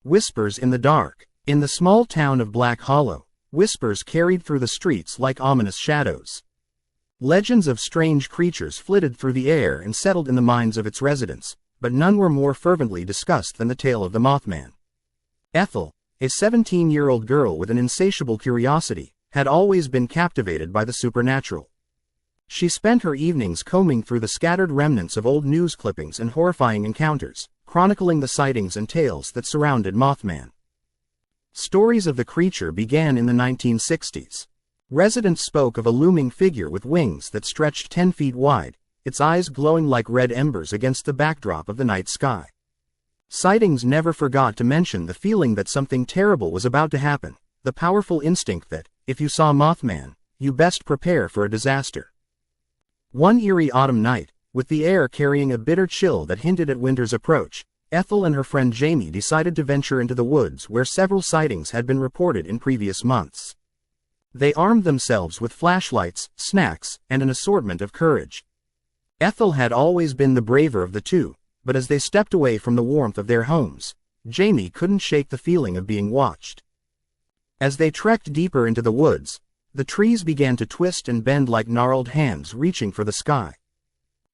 Whispers in the dark. In the small town of Black Hollow, whispers carried through the streets like ominous shadows. Legends of strange creatures flitted through the air and settled in the minds of its residents, but none were more fervently discussed than the tale of the Mothman. Ethel, a 17-year-old girl with an insatiable curiosity, had always been captivated by the supernatural. She spent her evenings combing through the scattered remnants of old news clippings and horrifying encounters, chronicling the sightings and tales that surrounded Mothman. Stories of the creature began in the 1960s. Residents spoke of a looming figure with wings that stretched 10 feet wide, its eyes glowing like red embers against the backdrop of the night sky. Sightings never forgot to mention the feeling that something terrible was about to happen, the powerful instinct that, if you saw Mothman, you best prepare for a disaster. One eerie autumn night, with the air carrying a bitter chill that hinted at winter's approach, Ethel and her friend Jamie decided to venture into the woods where several sightings had been reported in previous months. They armed themselves with flashlights, snacks, and an assortment of courage. Ethel had always been the braver of the two, but as they stepped away from the warmth of their homes, Jamie couldn't shake the feeling of being watched. As they trekked deeper into the woods, the trees began to twist and bend like gnarled hands reaching for the sky.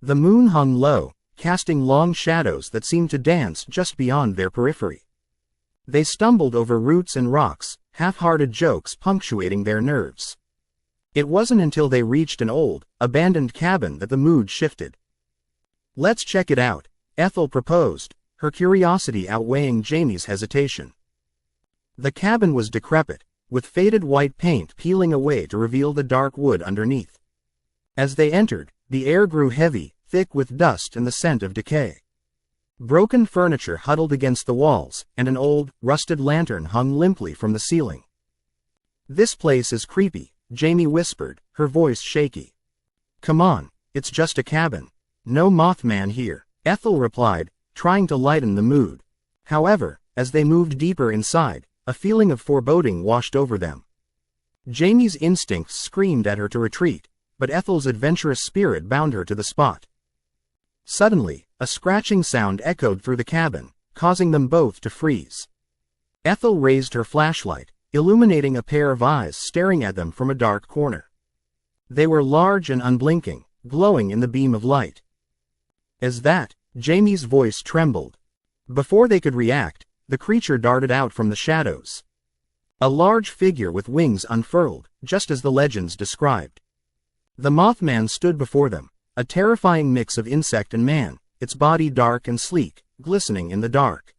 The moon hung low, casting long shadows that seemed to dance just beyond their periphery. They stumbled over roots and rocks, half-hearted jokes punctuating their nerves. It wasn't until they reached an old, abandoned cabin that the mood shifted. "Let's check it out," Ethel proposed, her curiosity outweighing Jamie's hesitation. The cabin was decrepit, with faded white paint peeling away to reveal the dark wood underneath. As they entered, the air grew heavy, thick with dust and the scent of decay. Broken furniture huddled against the walls, and an old, rusted lantern hung limply from the ceiling. "This place is creepy," Jamie whispered, her voice shaky. "Come on, it's just a cabin. No Mothman here," Ethel replied, trying to lighten the mood. However, as they moved deeper inside, a feeling of foreboding washed over them. Jamie's instincts screamed at her to retreat, but Ethel's adventurous spirit bound her to the spot. Suddenly, a scratching sound echoed through the cabin, causing them both to freeze. Ethel raised her flashlight, illuminating a pair of eyes staring at them from a dark corner. They were large and unblinking, glowing in the beam of light. "Is that?" Jamie's voice trembled. Before they could react, the creature darted out from the shadows. A large figure with wings unfurled, just as the legends described. The Mothman stood before them, a terrifying mix of insect and man, its body dark and sleek, glistening in the dark.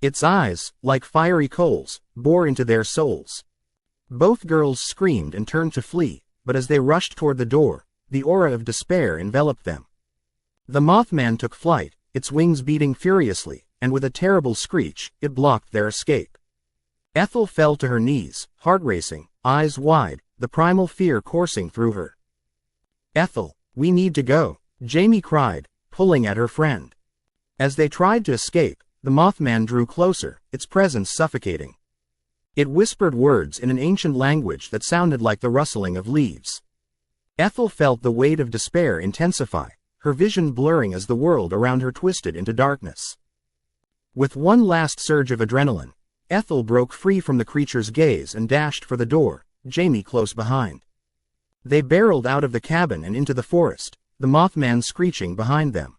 Its eyes, like fiery coals, bore into their souls. Both girls screamed and turned to flee, but as they rushed toward the door, the aura of despair enveloped them. The Mothman took flight, its wings beating furiously, and with a terrible screech, it blocked their escape. Ethel fell to her knees, heart racing, eyes wide, the primal fear coursing through her. "Ethel, we need to go," Jamie cried, pulling at her friend. As they tried to escape, the Mothman drew closer, its presence suffocating. It whispered words in an ancient language that sounded like the rustling of leaves. Ethel felt the weight of despair intensify, her vision blurring as the world around her twisted into darkness. With one last surge of adrenaline, Ethel broke free from the creature's gaze and dashed for the door, Jamie close behind. They barreled out of the cabin and into the forest, the Mothman screeching behind them.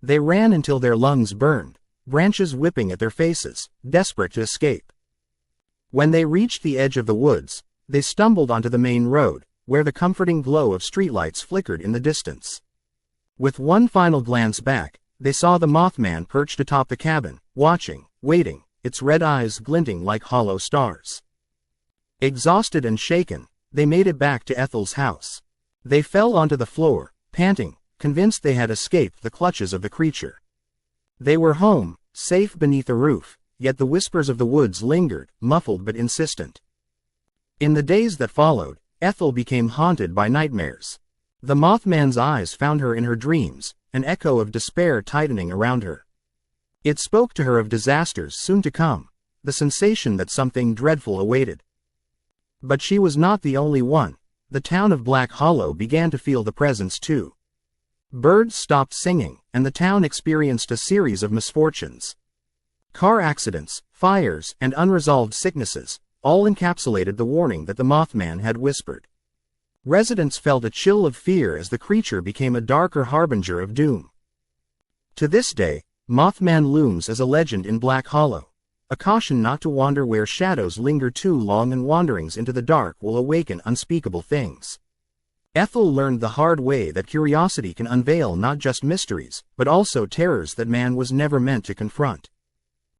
They ran until their lungs burned, branches whipping at their faces, desperate to escape. When they reached the edge of the woods, they stumbled onto the main road, where the comforting glow of streetlights flickered in the distance. With one final glance back, they saw the Mothman perched atop the cabin, watching, waiting, its red eyes glinting like hollow stars. Exhausted and shaken, they made it back to Ethel's house. They fell onto the floor, panting, convinced they had escaped the clutches of the creature. They were home, safe beneath a roof, yet the whispers of the woods lingered, muffled but insistent. In the days that followed, Ethel became haunted by nightmares. The Mothman's eyes found her in her dreams, an echo of despair tightening around her. It spoke to her of disasters soon to come, the sensation that something dreadful awaited. But she was not the only one. The town of Black Hollow began to feel the presence too. Birds stopped singing, and the town experienced a series of misfortunes. Car accidents, fires, and unresolved sicknesses all encapsulated the warning that the Mothman had whispered. Residents felt a chill of fear as the creature became a darker harbinger of doom. To this day, Mothman looms as a legend in Black Hollow, a caution not to wander where shadows linger too long and wanderings into the dark will awaken unspeakable things. Ethel learned the hard way that curiosity can unveil not just mysteries, but also terrors that man was never meant to confront.